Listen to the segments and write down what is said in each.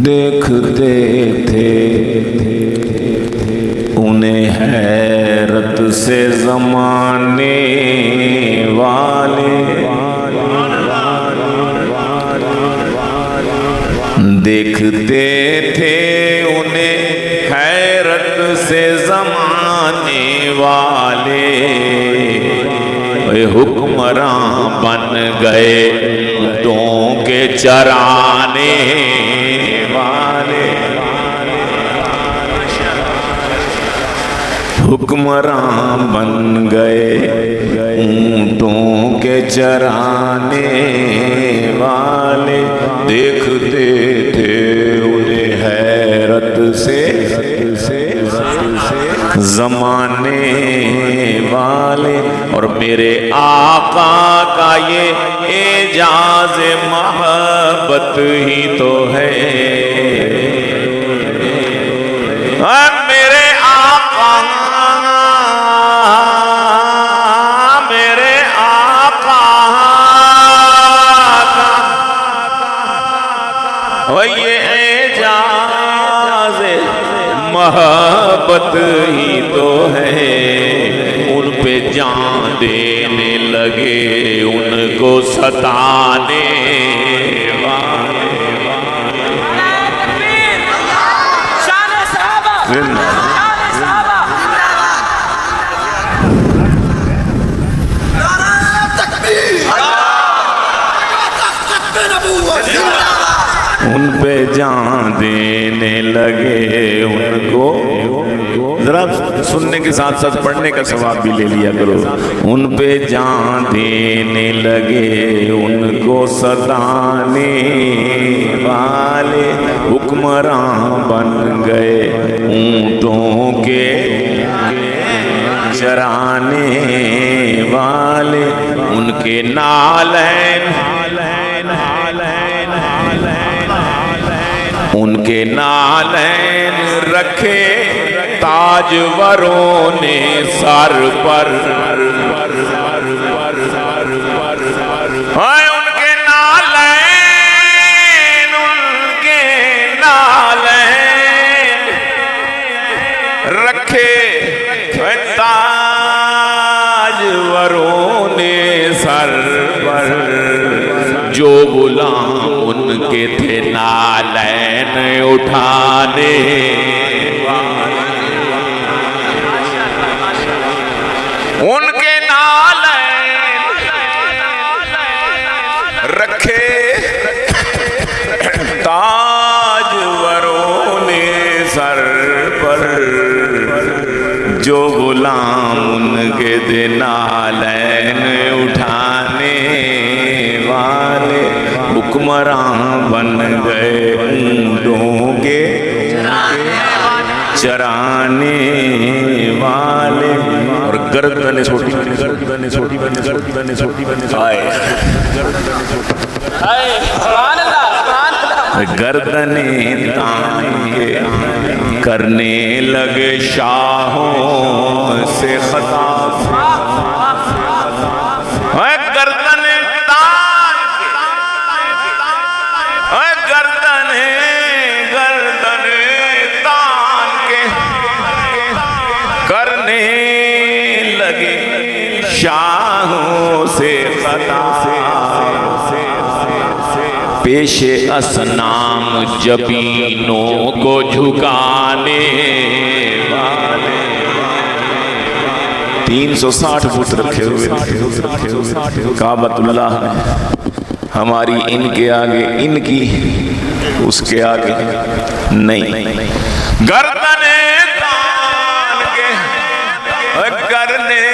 دیکھتے تھے انہیں حیرت سے زمانے والے، دیکھتے تھے انہیں حیرت سے زمانے والے، حکمراں بن گئے اونٹوں کے چرانے والے، حکمراں بن گئے اونٹوں کے چرانے والے، دیکھتے تھے انہیں حیرت سے زمانے والے، اور میرے آقا کا یہ اعجاز محبت ہی تو ہے، میرے آقا یہ اعجاز محبت ہی تو ہے، ان پہ جان دینے لگے ان کو ستانے والے، ان پہ جان دینے لگے ان کو، ذرا سننے کے ساتھ ساتھ پڑھنے کا ثواب بھی لے لیا کرو، ان پہ جان دینے لگے ان کو ستانے والے، حکمراں بن گئے اونٹوں کے چرانے والے، ان کے نالین ان کے نالین رکھے تاجوروں نے سر پر، ان کے نالین رکھے تاجوروں نے سر پر، جو غلام ان کے تھے نالین اٹھانے ان کے نالین رکھے تاجوروں نے سر پر، جو غلام ان کے تھے نالین اٹھانے والے، حکمراں بن گئے اونٹوں کے چرانے والے، اور گردن چھوٹی گردنیں تان کے کرنے لگے شاہوں سے خطاب، شاہوں سے پیش اصنام جبینوں کو جھکانے والے، 360 فٹ رکھے ہوئے کعبۃ اللہ ہماری ان کے آگے، ان کی اس کے آگے نہیں، گردنیں تان کے کرنے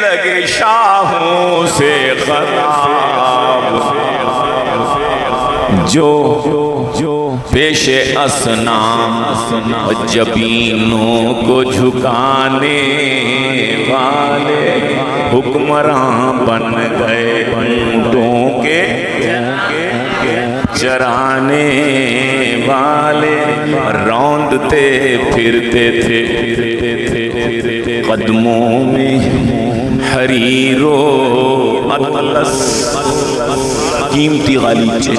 لگے شاہوں سے خطاب، جو پیش اصنام جبینوں کو جھکانے والے، حکمراں بن گئے اونٹوں کے چرانے والے، روندتے پھرتے تھے قدموں میں حریر و اطلس، قیمتی غالیچے،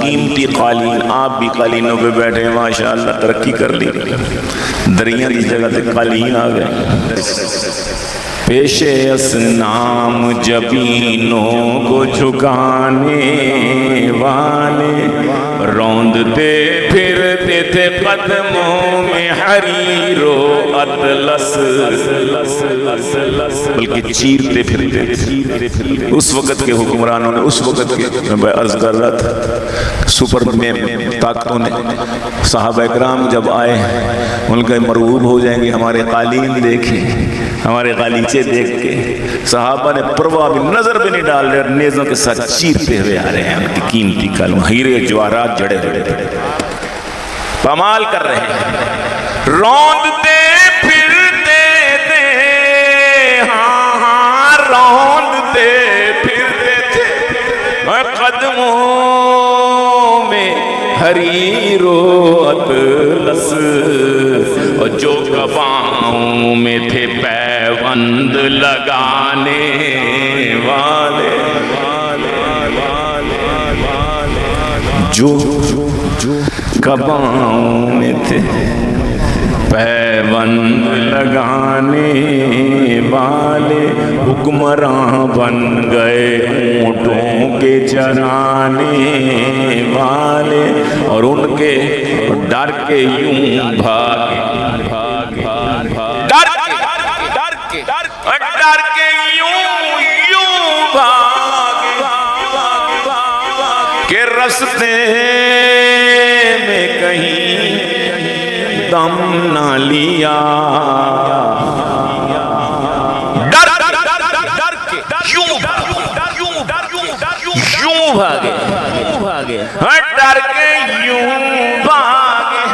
قیمتی قالین. آپ بھی قالینوں پہ بیٹھے ہیں ماشاءاللہ، ترقی کر لی، دریاں کی جگہ تے قالین آ گئے. پیش اسنام جبینوں کو جھکانے والے روندتے پھرتے تھے قدموں میں حریر و اطلس، بلکہ چیرتے پھرتے تھے. اس وقت کے حکمرانوں نے، اس وقت کے میں عرض کر رہا تھا سپر میں طاقتوں نے، صحابہ اکرام جب آئے ان کے مرعوب ہو جائیں گے ہمارے قالین دیکھیں، ہمارے غالیچے دیکھ کے. صحابہ نے پرواہ بھی، نظر بھی نہیں ڈال رہے، نیزوں کے ساتھ چیرتے ہوئے آ رہے ہیں. ان کی قیمتی کلم ہیرے جواہرات جڑے ہوئے تھے، پامال کر رہے ہیں. روندتے پھرتے تھے، ہاں ہاں روندتے پھرتے تھے قدموں میں حریر و اطلس، اور جو کباؤں میں تھے پیوند لگانے والے، جو کباؤں میں تھے پیوند لگانے والے، حکمراں بن گئے اونٹوں کے چرانے والے، اور ان کے ڈر کے یوں بھاگے، ڈر کے یوں بھاگے کہ رستے میں کہیں دم نہ لیا. ڈر کے یوں بھاگے، ڈر کے یوں بھاگے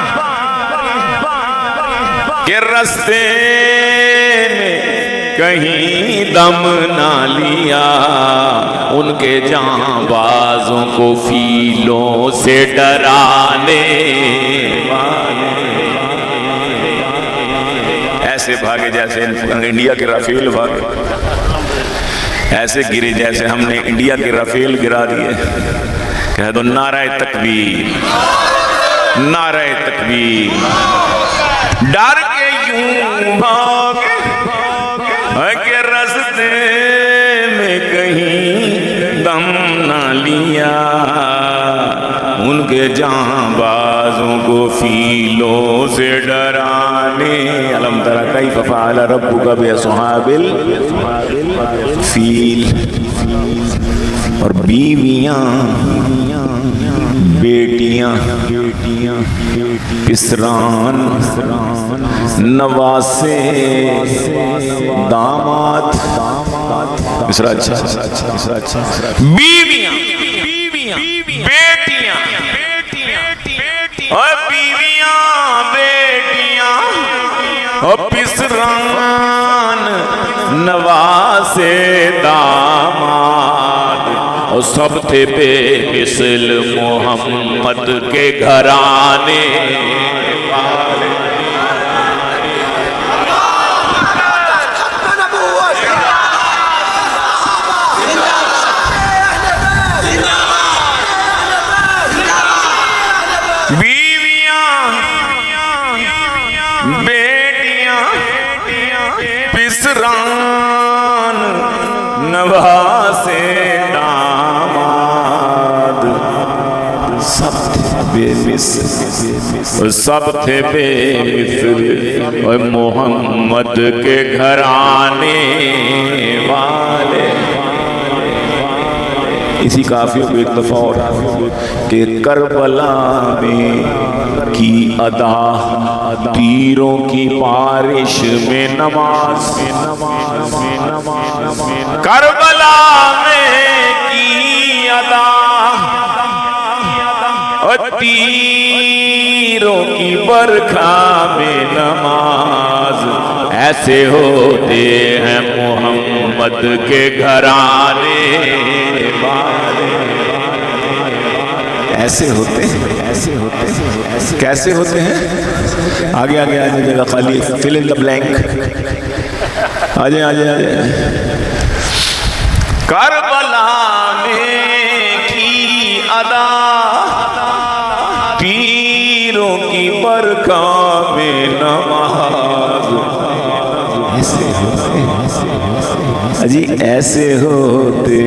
کہ رستے میں کہیں دم نہ لیا. ان کے جاں بازوں کو فیلوں سے ڈرانے والے ایسے بھاگے جیسے انڈیا کے رافیل بھاگے، ایسے گرے جیسے ہم نے انڈیا کے رافیل گرا دیے. کہہ دو نعرہ تکبیر، نعرہ تکبیر. ڈر کے یوں بھاگے کہ رستے میں کہیں دم نہ لیا. ان کے جاں بازوں کو فیلوں سے ڈرانے. الم تر کیف فعل ربک باصحاب الفیل. اور بیویاں، بیٹیاں، پسران، نواسے، داماد، مصرع اچھا، بیویاں، بیٹیاں، اور بیویاں، بیٹیاں، اور پسران، نواسے، داماد، اور سب تھے بے مثل محمد کے گھرانے والے. بیویاں، بیٹیاں، پسران، نواسے، داماد، سب تھے بے مثل، سب تھے بے مثل محمد کے گھرانے والے. اسی کافیوں کو ایک دفعہ اور کہ کربلا میں کی ادا تیروں کی بارش میں نماز، کربلا میں کی ادا تیروں کی برکھا میں نماز. ایسے ہوتے ہیں محمد کے گھرانے والے. ایسے ہوتے ہیں، ایسے ہوتے ہیں، کیسے ہوتے ہیں؟ آگے آگے آ جائے گا، خالی فل ان دا بلینک. آ جائیں آ جائیں آ جائیں. کربلا میں کی عیدوں کی برکھا میں نماز جی ایسے ہوتے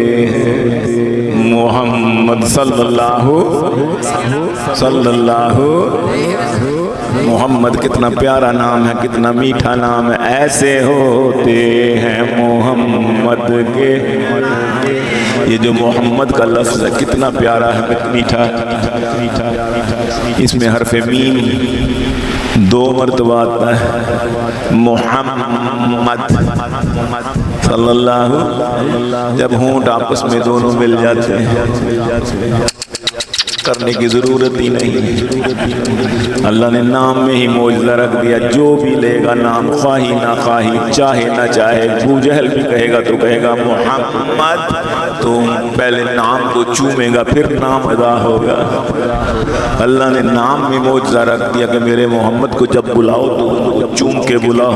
محمد صلی اللہ محمد کتنا پیارا نام ہے، کتنا میٹھا نام ہے. ایسے ہوتے ہیں محمد کے، یہ جو محمد کا لفظ ہے کتنا پیارا ہے، میٹھا. اس میں حرف میم 2 مرتبہ آتا ہے. محمد صلی اللہ، جب ہونٹ آپس میں دونوں مل جاتے ہیں کرنے کی ضرورت ہی نہیں. اللہ نے نام میں ہی معجزہ رکھ دیا. جو بھی لے گا نام، خواہی نہ خواہی، چاہے نہ چاہے، ابو جہل بھی کہے گا تو کہے گا محمد، تو پہلے نام کو چومے گا پھر نام ادا ہوگا. اللہ نے نام میں معجزہ رکھ دیا کہ میرے محمد کو جب بلاؤ تو ان کو چوم کے بلاؤ.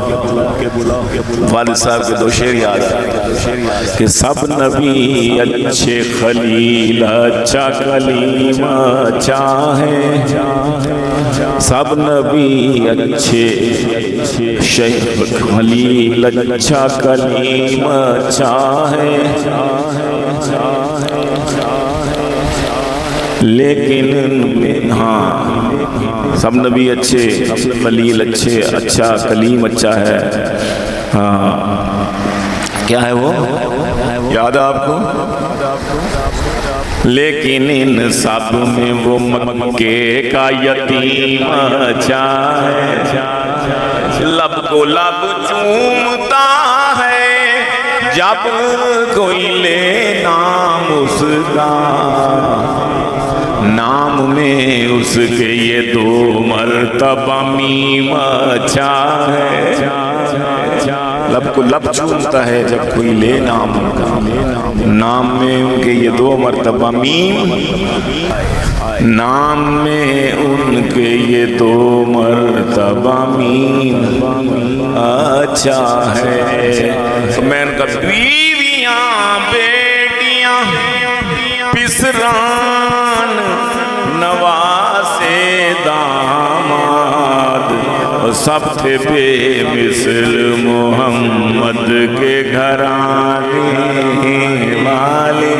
والد صاحب کے 2 شعر یاد آئے کہ سب نبی اچھے خلیل اچھا کلیم اچھا ہے، سب نبی اچھے شیخ خلیل اچھا کلیم اچھا ہے، لیکن ہاں سب نبی اچھے، خلیل اچھے، اچھا کلیم اچھا ہے. ہاں کیا ہے وہ یاد ہے آپ کو؟ لیکن ان سب میں وہ مکے کا یتیم اچھا ہے، لب کو لب چومتا ہے جب کوئی لے نام اس کا، نام میں اس کے یہ 2 مرتبہ میم اچھا ہے. لب کو لب چومتا ہے جب کوئی لے نام کا، نام میں ان کے یہ 2 مرتبہ میم، نام میں ان کے یہ 2 مرتبہ میم اچھا ہے. تو میں ان کا بیویاں بیٹیاں پسران نواسے داماد سب تھے بے مثل محمد کے گھرانے والے،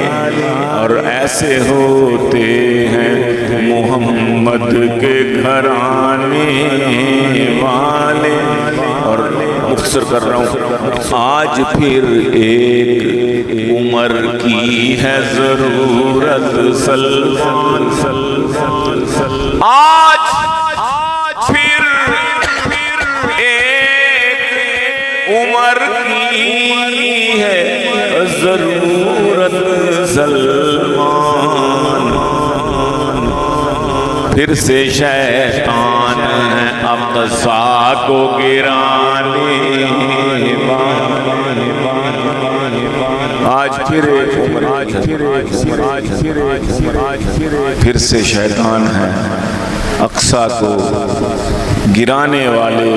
اور ایسے ہوتے ہیں محمد کے گھرانے والے. اور مختصر کر رہا ہوں، آج پھر ایک عمر کی ہے ضرورت سلمان، آج پھر ایک عمر کی ہے ضرورت سلمان. پھر سے شیطان ہے اقصا کو گرانے، آج پھر ایک عمر، پھر سے شیطان ہے اقصا کو گرانے والے.